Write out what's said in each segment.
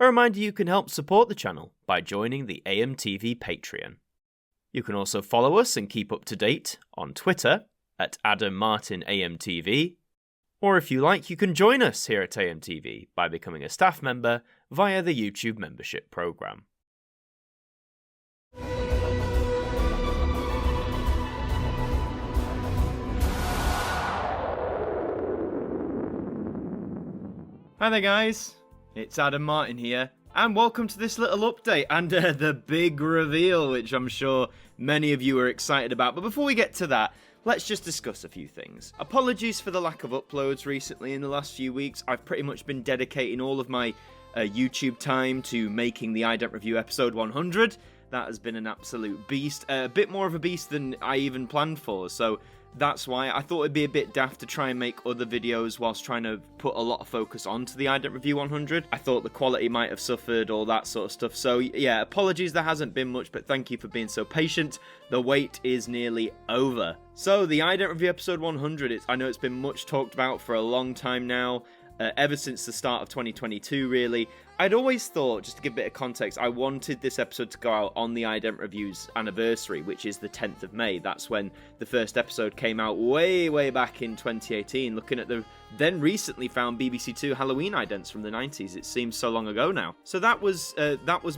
A reminder you can help support the channel by joining the AMTV Patreon. You can also follow us and keep up to date on Twitter at AmTV, or if you like, you can join us here at AMTV by becoming a staff member via the YouTube membership program. Hi there guys, it's Martyn here, and welcome to this little update and the big reveal, which I'm sure many of you are excited about. But before we get to that, let's just discuss a few things. Apologies for the lack of uploads recently in the last few weeks. I've pretty much been dedicating all of my YouTube time to making the Ident Review episode 100. That has been an absolute beast, a bit more of a beast than I even planned for, so that's why I thought it'd be a bit daft to try and make other videos whilst trying to put a lot of focus onto the Ident Review 100. I thought the quality might have suffered, all that sort of stuff. So yeah, apologies there hasn't been much, but thank you for being so patient. The wait is nearly over. So the Ident Review episode 100, I know it's been much talked about for a long time now. Ever since the start of 2022, really. I'd always thought, just to give a bit of context, I wanted this episode to go out on the Ident Review's anniversary, which is the 10th of May. That's when the first episode came out way back in 2018, looking at the then recently found BBC Two Halloween idents from the 90s. It seems so long ago now. So that was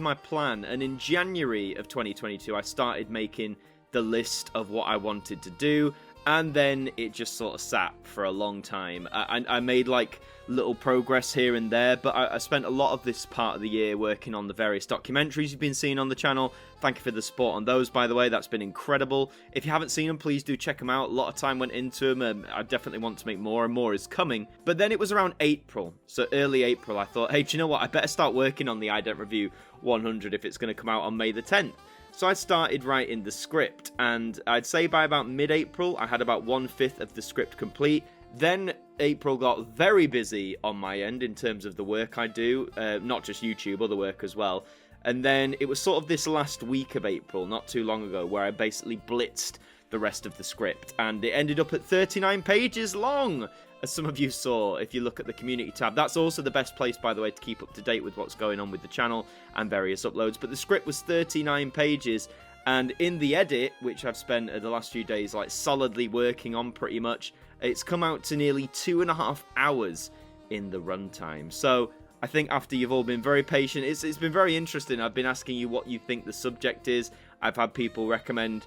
my plan, and in January of 2022, I started making the list of what I wanted to do, and then it just sort of sat for a long time. I made like little progress here and there, but I spent a lot of this part of the year working on the various documentaries you've been seeing on the channel. Thank you for the support on those, by the way. That's been incredible. If you haven't seen them, please do check them out. A lot of time went into them, and I definitely want to make more, and more is coming. But then it was around April, so early April, I thought, hey, do you know what? I better start working on the Ident Review 100 if it's going to come out on May the 10th. So I started writing the script, and I'd say by about mid-April, I had about 1/5 of the script complete. Then April got very busy on my end in terms of the work I do, not just YouTube, other work as well. And then it was sort of this last week of April, not too long ago, where I basically blitzed the rest of the script, and it ended up at 39 pages long, as some of you saw if you look at the community tab. That's also the best place, by the way, to keep up to date with what's going on with the channel and various uploads. But the script was 39 pages, and in the edit, which I've spent the last few days like solidly working on pretty much, it's come out to nearly 2.5 hours in the runtime. So I think after you've all been very patient, it's been very interesting. I've been asking you what you think the subject is. I've had people recommend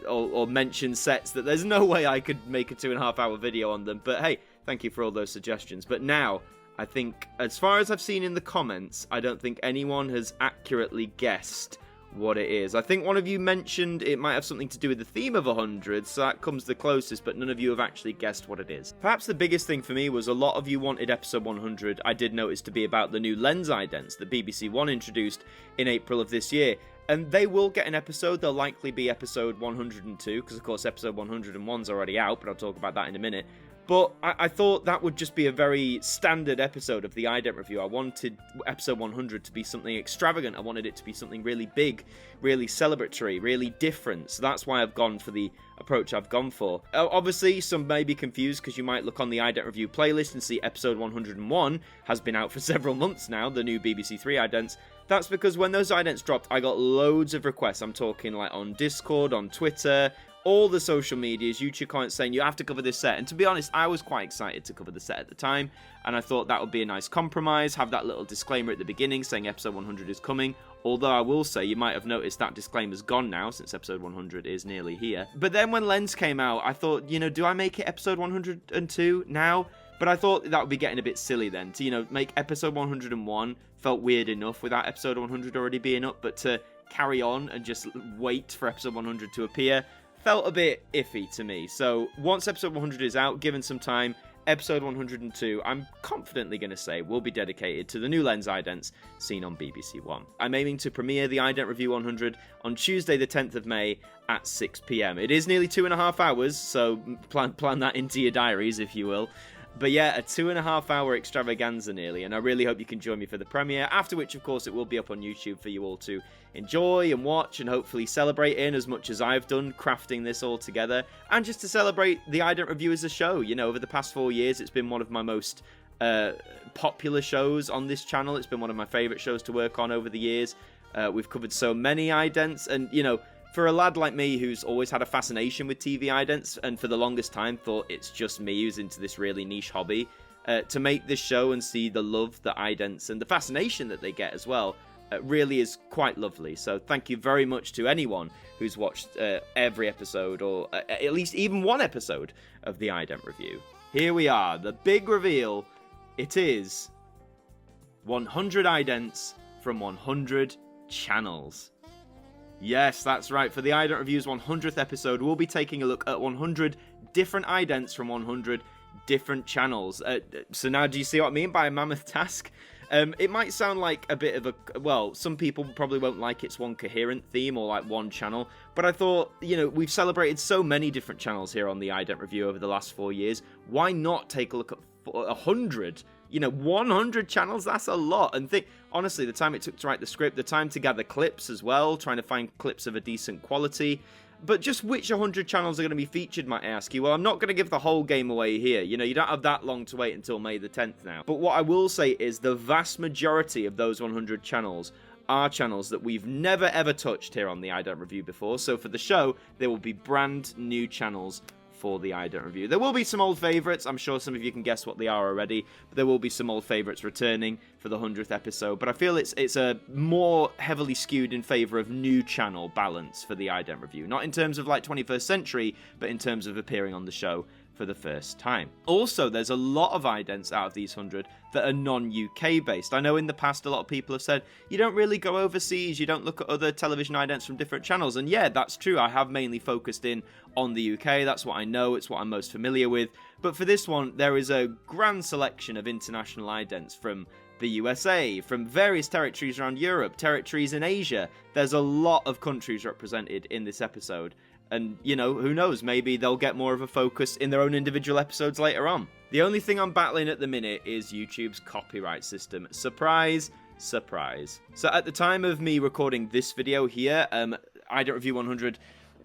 or mention sets that there's no way I could make a 2.5 hour video on them. But hey, thank you for all those suggestions. But now, I think, as far as I've seen in the comments, I don't think anyone has accurately guessed what it is. I think one of you mentioned it might have something to do with the theme of 100, so that comes the closest, but none of you have actually guessed what it is. Perhaps the biggest thing for me was a lot of you wanted episode 100, I did notice, to be about the new lens idents that BBC One introduced in April of this year. And they will get an episode. They'll likely be episode 102, because of course episode 101's already out, but I'll talk about that in a minute. But I thought that would just be a very standard episode of the Ident Review. I wanted episode 100 to be something extravagant. I wanted it to be something really big, really celebratory, really different. So that's why I've gone for the approach I've gone for. Obviously, some may be confused because you might look on the Ident Review playlist and see episode 101 has been out for several months now, the new BBC Three idents. That's because when those idents dropped, I got loads of requests. I'm talking like on Discord, on Twitter, all the social medias, YouTube comments saying you have to cover this set. And to be honest, I was quite excited to cover the set at the time, and I thought that would be a nice compromise, have that little disclaimer at the beginning saying episode 100 is coming. Although I will say, you might have noticed that disclaimer's gone now, since episode 100 is nearly here. But then when Lens came out, I thought, you know, do I make it episode 102 now? But I thought that would be getting a bit silly then, to, you know, make episode 101 felt weird enough without episode 100 already being up, but to carry on and just wait for episode 100 to appear felt a bit iffy to me. So once episode 100 is out, given some time, episode 102, I'm confidently going to say, will be dedicated to the new lens idents seen on BBC One. I'm aiming to premiere the Ident Review 100 on Tuesday the 10th of May at 6 PM. It is nearly 2.5 hours, so plan that into your diaries, if you will. But yeah, a 2.5 hour extravaganza nearly, and I really hope you can join me for the premiere, after which, of course, it will be up on YouTube for you all to enjoy and watch and hopefully celebrate in as much as I've done crafting this all together, and just to celebrate the Ident Review as a show. You know, over the past 4 years, it's been one of my most popular shows on this channel. It's been one of my favourite shows to work on over the years. We've covered so many idents, and, you know, for a lad like me who's always had a fascination with TV idents, and for the longest time thought it's just me who's into this really niche hobby, to make this show and see the love that idents and the fascination that they get as well, really is quite lovely. So thank you very much to anyone who's watched every episode, or at least even one episode of the Ident Review. Here we are, the big reveal. It is 100 idents from 100 channels. Yes, that's right. For the Ident Review's 100th episode, we'll be taking a look at 100 different idents from 100 different channels. So now do you see what I mean by a mammoth task? It might sound like a bit of a... Well, some people probably won't like it's one coherent theme or like one channel, but I thought, you know, we've celebrated so many different channels here on the Ident Review over the last 4 years. Why not take a look at 100? You know, 100 channels, that's a lot. And think, honestly, the time it took to write the script, the time to gather clips as well, trying to find clips of a decent quality. But just which 100 channels are going to be featured, might I ask you? Well, I'm not going to give the whole game away here. You know, you don't have that long to wait until May the 10th now. But what I will say is the vast majority of those 100 channels are channels that we've never ever touched here on the Ident Review before. So for the show, there will be brand new channels for the Ident Review. There will be some old favourites. I'm sure some of you can guess what they are already, but there will be some old favourites returning for the 100th episode. But I feel it's a more heavily skewed in favour of new channel balance for the Ident Review. Not in terms of like 21st century, but in terms of appearing on the show for the first time. Also, there's a lot of idents out of these 100 that are non-UK based. I know in the past a lot of people have said, you don't really go overseas, you don't look at other television idents from different channels, and yeah, that's true. I have mainly focused in on the UK, that's what I know, it's what I'm most familiar with, but for this one, there is a grand selection of international idents from the USA, from various territories around Europe, territories in Asia. There's a lot of countries represented in this episode. And, you know, who knows, maybe they'll get more of a focus in their own individual episodes later on. The only thing I'm battling at the minute is YouTube's copyright system. Surprise, surprise. So at the time of me recording this video here, Ident Review 100,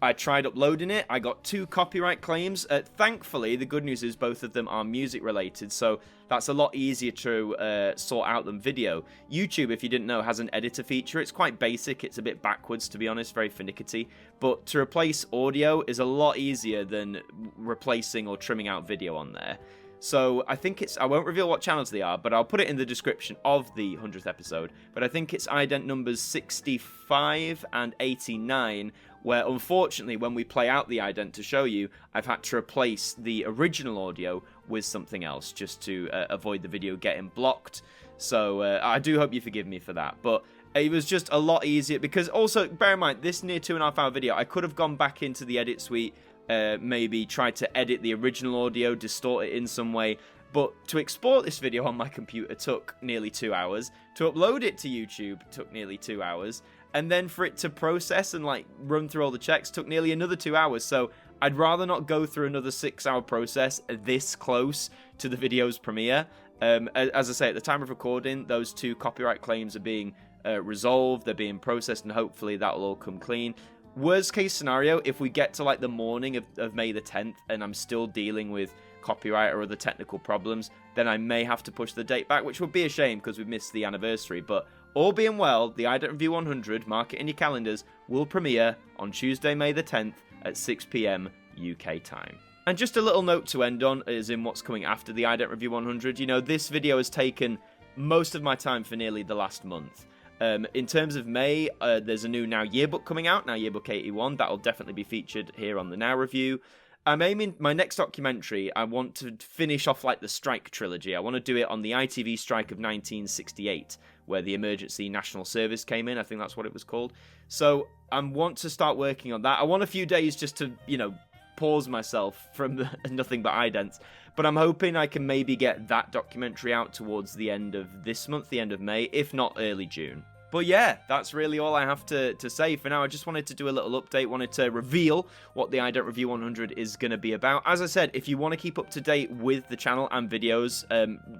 I tried uploading it. I got 2 copyright claims. Thankfully, the good news is both of them are music related, so that's a lot easier to sort out than video. YouTube, if you didn't know, has an editor feature. It's quite basic. It's a bit backwards, to be honest, very finicky. But to replace audio is a lot easier than replacing or trimming out video on there. So I think I won't reveal what channels they are, but I'll put it in the description of the 100th episode. But I think it's ident numbers 65 and 89, where unfortunately when we play out the ident to show you, I've had to replace the original audio with something else just to avoid the video getting blocked. So I do hope you forgive me for that. But it was just a lot easier because also, bear in mind, this near 2.5 hour video, I could have gone back into the edit suite, maybe tried to edit the original audio, distort it in some way. But to export this video on my computer took nearly 2 hours. To upload it to YouTube took nearly 2 hours. And then for it to process and like run through all the checks took nearly another 2 hours. So I'd rather not go through another 6-hour process this close to the video's premiere. As I say, at the time of recording, those 2 copyright claims are being resolved. They're being processed, and hopefully that'll all come clean. Worst case scenario, if we get to like the morning of May the 10th and I'm still dealing with copyright or other technical problems, then I may have to push the date back, which would be a shame because we missed the anniversary. But all being well, the Ident Review 100, mark it in your calendars, will premiere on Tuesday, May the 10th at 6 PM UK time. And just a little note to end on is in what's coming after the Ident Review 100. You know, this video has taken most of my time for nearly the last month. In terms of May, there's a new Now Yearbook coming out, Now Yearbook 81. That'll definitely be featured here on the Now Review. I'm aiming my next documentary, I want to finish off like the strike trilogy. I want to do it on the ITV strike of 1968, where the emergency national service came in. I think that's what it was called. So I want to start working on that. I want a few days just to, you know, pause myself from the nothing but idents. But I'm hoping I can maybe get that documentary out towards the end of this month, the end of May, if not early June. But yeah, that's really all I have to say for now. I just wanted to do a little update, wanted to reveal what the Ident Review 100 is going to be about. As I said, if you want to keep up to date with the channel and videos,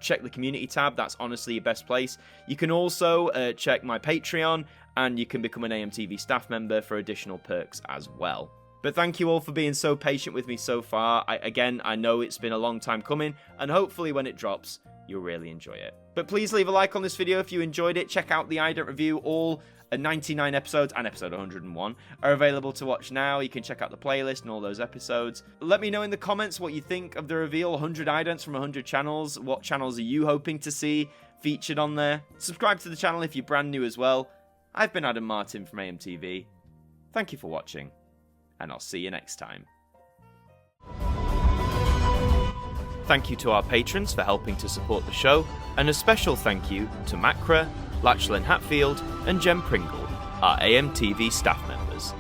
check the community tab. That's honestly your best place. You can also check my Patreon, and you can become an AMTV staff member for additional perks as well. But thank you all for being so patient with me so far. I know it's been a long time coming, and hopefully when it drops, you'll really enjoy it. But please leave a like on this video if you enjoyed it. Check out the Ident Review. All 99 episodes and episode 101 are available to watch now. You can check out the playlist and all those episodes. Let me know in the comments what you think of the reveal. 100 idents from 100 channels. What channels are you hoping to see featured on there? Subscribe to the channel if you're brand new as well. I've been Adam Martyn from AMTV. Thank you for watching, and I'll see you next time. Thank you to our patrons for helping to support the show, and a special thank you to Macra, Lachlan Hatfield, and Pringle, our AMTV staff members.